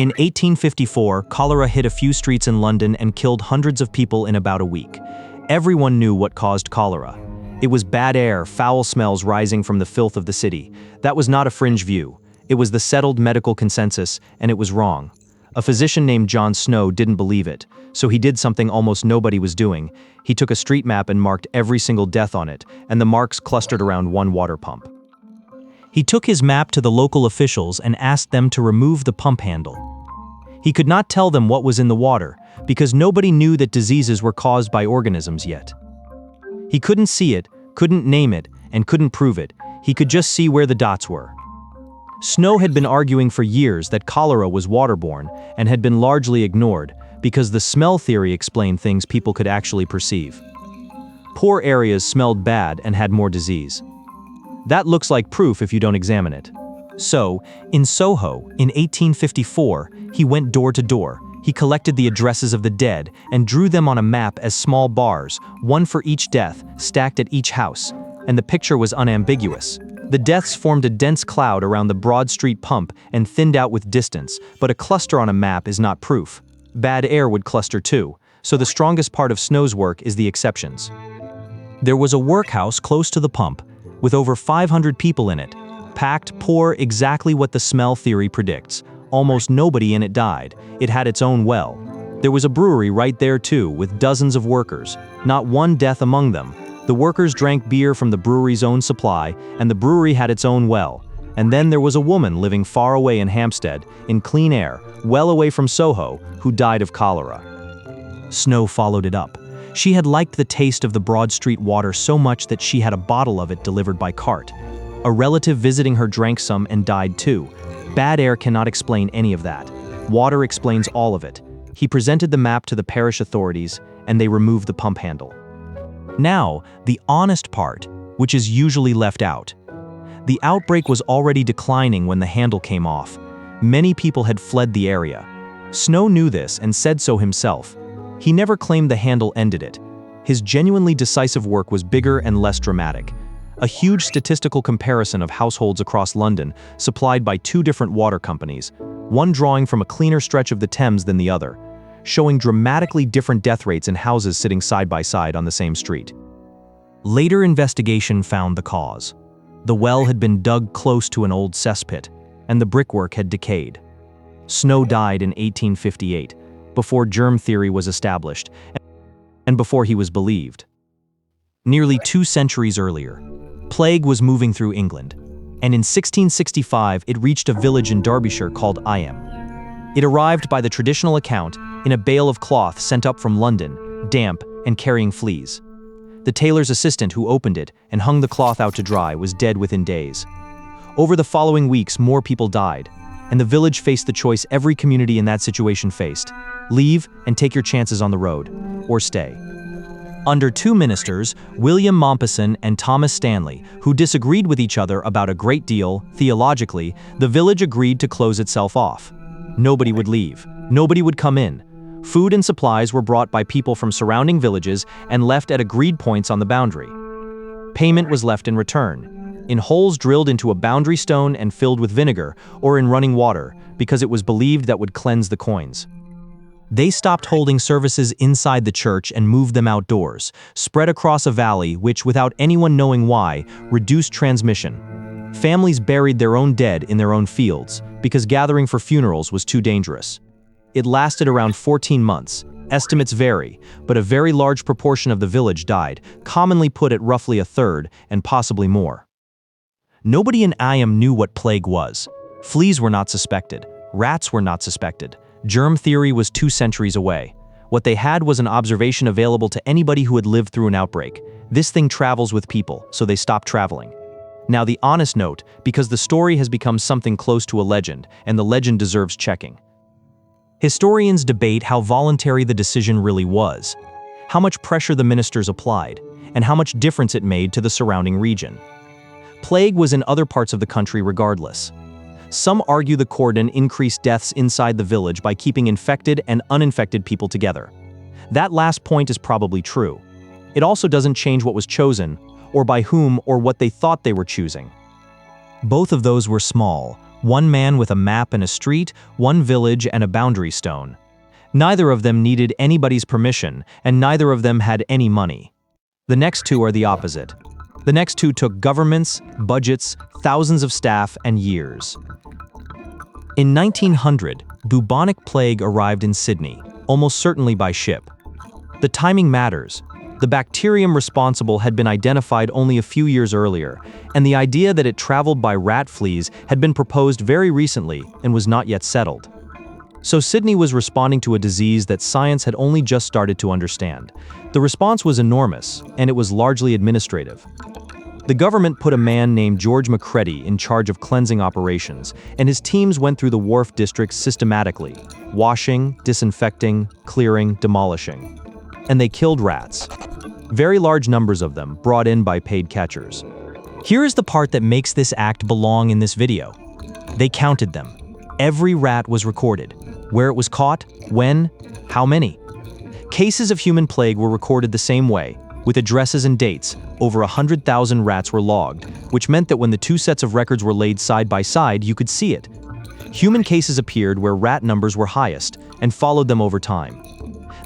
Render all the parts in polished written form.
In 1854, cholera hit a few streets in London and killed hundreds of people in about a week. Everyone knew what caused cholera. It was bad air, foul smells rising from the filth of the city. That was not a fringe view. It was the settled medical consensus, and it was wrong. A physician named John Snow didn't believe it, so he did something almost nobody was doing. He took a street map and marked every single death on it, and the marks clustered around one water pump. He took his map to the local officials and asked them to remove the pump handle. He could not tell them what was in the water, because nobody knew that diseases were caused by organisms yet. He couldn't see it, couldn't name it, and couldn't prove it. He could just see where the dots were. Snow had been arguing for years that cholera was waterborne and had been largely ignored because the smell theory explained things people could actually perceive. Poor areas smelled bad and had more disease. That looks like proof if you don't examine it. So, in Soho, in 1854, he went door to door. He collected the addresses of the dead and drew them on a map as small bars, one for each death, stacked at each house. And the picture was unambiguous. The deaths formed a dense cloud around the Broad Street pump and thinned out with distance, but a cluster on a map is not proof. Bad air would cluster too, so the strongest part of Snow's work is the exceptions. There was a workhouse close to the pump, with over 500 people in it. Packed, poor, exactly what the smell theory predicts. Almost nobody in it died. It had its own well. There was a brewery right there too, with dozens of workers. Not one death among them. The workers drank beer from the brewery's own supply, and the brewery had its own well. And then there was a woman living far away in Hampstead, in clean air, well away from Soho, who died of cholera. Snow followed it up. She had liked the taste of the Broad Street water so much that she had a bottle of it delivered by cart. A relative visiting her drank some and died too. Bad air cannot explain any of that. Water explains all of it. He presented the map to the parish authorities, and they removed the pump handle. Now, the honest part, which is usually left out. The outbreak was already declining when the handle came off. Many people had fled the area. Snow knew this and said so himself. He never claimed the handle ended it. His genuinely decisive work was bigger and less dramatic. A huge statistical comparison of households across London, supplied by two different water companies, one drawing from a cleaner stretch of the Thames than the other, showing dramatically different death rates in houses sitting side by side on the same street. Later investigation found the cause. The well had been dug close to an old cesspit, and the brickwork had decayed. Snow died in 1858, before germ theory was established, and before he was believed. Nearly 2 centuries earlier, plague was moving through England, and in 1665 it reached a village in Derbyshire called Eyam. It arrived by the traditional account in a bale of cloth sent up from London, damp and carrying fleas. The tailor's assistant who opened it and hung the cloth out to dry was dead within days. Over the following weeks, more people died, and the village faced the choice every community in that situation faced: leave and take your chances on the road, or stay. Under 2 ministers, William Mompesson and Thomas Stanley, who disagreed with each other about a great deal, theologically, the village agreed to close itself off. Nobody would leave. Nobody would come in. Food and supplies were brought by people from surrounding villages and left at agreed points on the boundary. Payment was left in return, in holes drilled into a boundary stone and filled with vinegar, or in running water, because it was believed that would cleanse the coins. They stopped holding services inside the church and moved them outdoors, spread across a valley which, without anyone knowing why, reduced transmission. Families buried their own dead in their own fields, because gathering for funerals was too dangerous. It lasted around 14 months. Estimates vary, but a very large proportion of the village died, commonly put at roughly a third, and possibly more. Nobody in Eyam knew what plague was. Fleas were not suspected. Rats were not suspected. Germ theory was 2 centuries away. What they had was an observation available to anybody who had lived through an outbreak. This thing travels with people, so they stopped traveling. Now the honest note, because the story has become something close to a legend, and the legend deserves checking. Historians debate how voluntary the decision really was, how much pressure the ministers applied, and how much difference it made to the surrounding region. Plague was in other parts of the country regardless. Some argue the cordon increased deaths inside the village by keeping infected and uninfected people together. That last point is probably true. It also doesn't change what was chosen, or by whom or what they thought they were choosing. Both of those were small, One man with a map and a street, one village and a boundary stone. Neither of them needed anybody's permission, and neither of them had any money. The next two are the opposite. The next two took governments, budgets, thousands of staff, and years. In 1900, bubonic plague arrived in Sydney, almost certainly by ship. The timing matters. The bacterium responsible had been identified only a few years earlier, and the idea that it traveled by rat fleas had been proposed very recently and was not yet settled. So Sydney was responding to a disease that science had only just started to understand. The response was enormous, and it was largely administrative. The government put a man named George Macready in charge of cleansing operations, and his teams went through the wharf districts systematically, washing, disinfecting, clearing, demolishing. And they killed rats. Very large numbers of them, brought in by paid catchers. Here is the part that makes this act belong in this video. They counted them. Every rat was recorded. Where it was caught, when, how many. Cases of human plague were recorded the same way, with addresses and dates. Over 100,000 rats were logged, which meant that when the two sets of records were laid side by side, you could see it. Human cases appeared where rat numbers were highest, and followed them over time.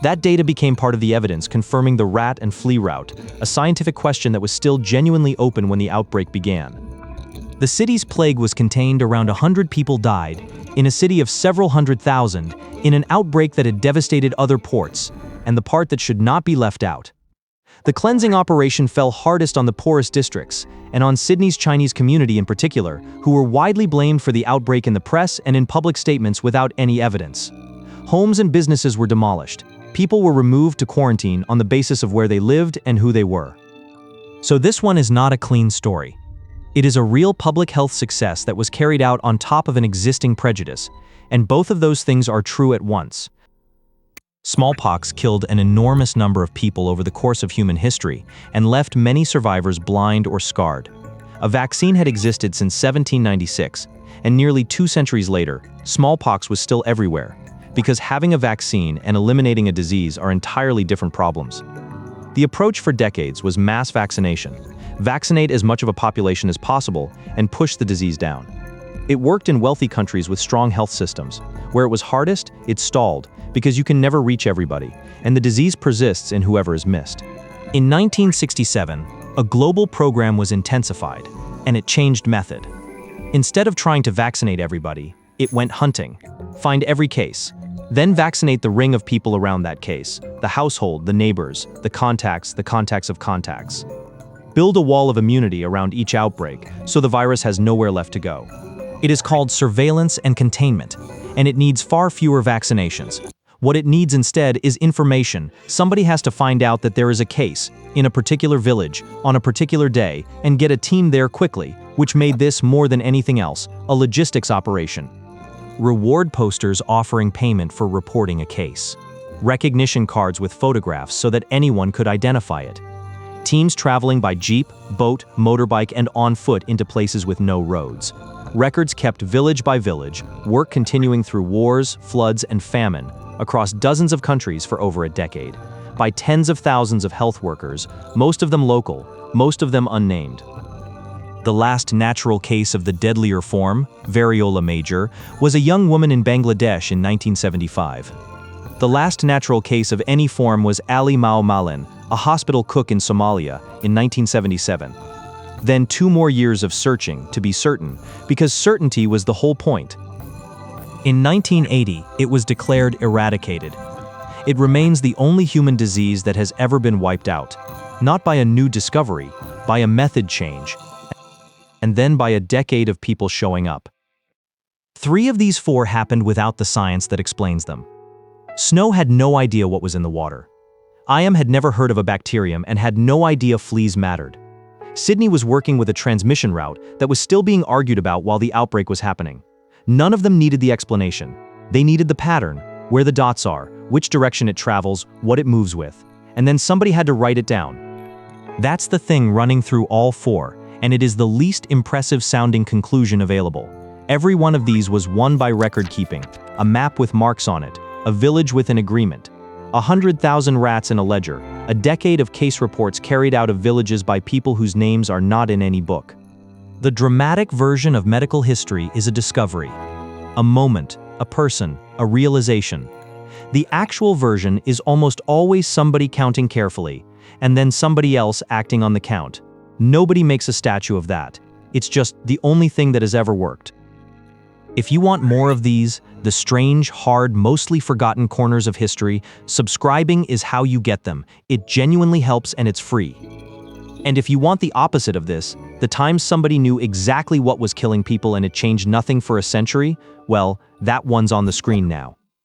That data became part of the evidence confirming the rat and flea route, a scientific question that was still genuinely open when the outbreak began. The city's plague was contained. Around 100 people died, in a city of several 100,000, in an outbreak that had devastated other ports, and the part that should not be left out. The cleansing operation fell hardest on the poorest districts, and on Sydney's Chinese community in particular, who were widely blamed for the outbreak in the press and in public statements without any evidence. Homes and businesses were demolished. People were removed to quarantine on the basis of where they lived and who they were. So this one is not a clean story. It is a real public health success that was carried out on top of an existing prejudice, and both of those things are true at once. Smallpox killed an enormous number of people over the course of human history and left many survivors blind or scarred. A vaccine had existed since 1796, and nearly 2 centuries later, smallpox was still everywhere, because having a vaccine and eliminating a disease are entirely different problems. The approach for decades was mass vaccination. Vaccinate as much of a population as possible and push the disease down. It worked in wealthy countries with strong health systems. Where it was hardest, it stalled, because you can never reach everybody, and the disease persists in whoever is missed. In 1967, a global program was intensified, and it changed method. Instead of trying to vaccinate everybody, it went hunting. Find every case. Then vaccinate the ring of people around that case, the household, the neighbors, the contacts of contacts. Build a wall of immunity around each outbreak so the virus has nowhere left to go. It is called surveillance and containment, and it needs far fewer vaccinations. What it needs instead is information. Somebody has to find out that there is a case in a particular village on a particular day and get a team there quickly, which made this more than anything else a logistics operation. Reward posters offering payment for reporting a case. Recognition cards with photographs so that anyone could identify it. Teams traveling by jeep, boat, motorbike, and on foot into places with no roads. Records kept village by village, work continuing through wars, floods, and famine across dozens of countries for over a decade, by tens of thousands of health workers, most of them local, most of them unnamed. The last natural case of the deadlier form, variola major, was a young woman in Bangladesh in 1975. The last natural case of any form was Ali Malin, a hospital cook in Somalia, in 1977. Then 2 more years of searching to be certain, because certainty was the whole point. In 1980, it was declared eradicated. It remains the only human disease that has ever been wiped out, not by a new discovery, by a method change, and then by a decade of people showing up. 3 of these 4 happened without the science that explains them. Snow had no idea what was in the water. IAM had never heard of a bacterium and had no idea fleas mattered. Sydney was working with a transmission route that was still being argued about while the outbreak was happening. None of them needed the explanation. They needed the pattern, where the dots are, which direction it travels, what it moves with, and then somebody had to write it down. That's the thing running through all 4, and it is the least impressive sounding conclusion available. Every one of these was won by record keeping, a map with marks on it, a village with an agreement, 100,000 rats in a ledger, a decade of case reports carried out of villages by people whose names are not in any book. The dramatic version of medical history is a discovery. A moment, a person, a realization. The actual version is almost always somebody counting carefully, and then somebody else acting on the count. Nobody makes a statue of that. It's just the only thing that has ever worked. If you want more of these, the strange, hard, mostly forgotten corners of history, subscribing is how you get them. It genuinely helps and it's free. And if you want the opposite of this, the times somebody knew exactly what was killing people and it changed nothing for a century, well, that one's on the screen now.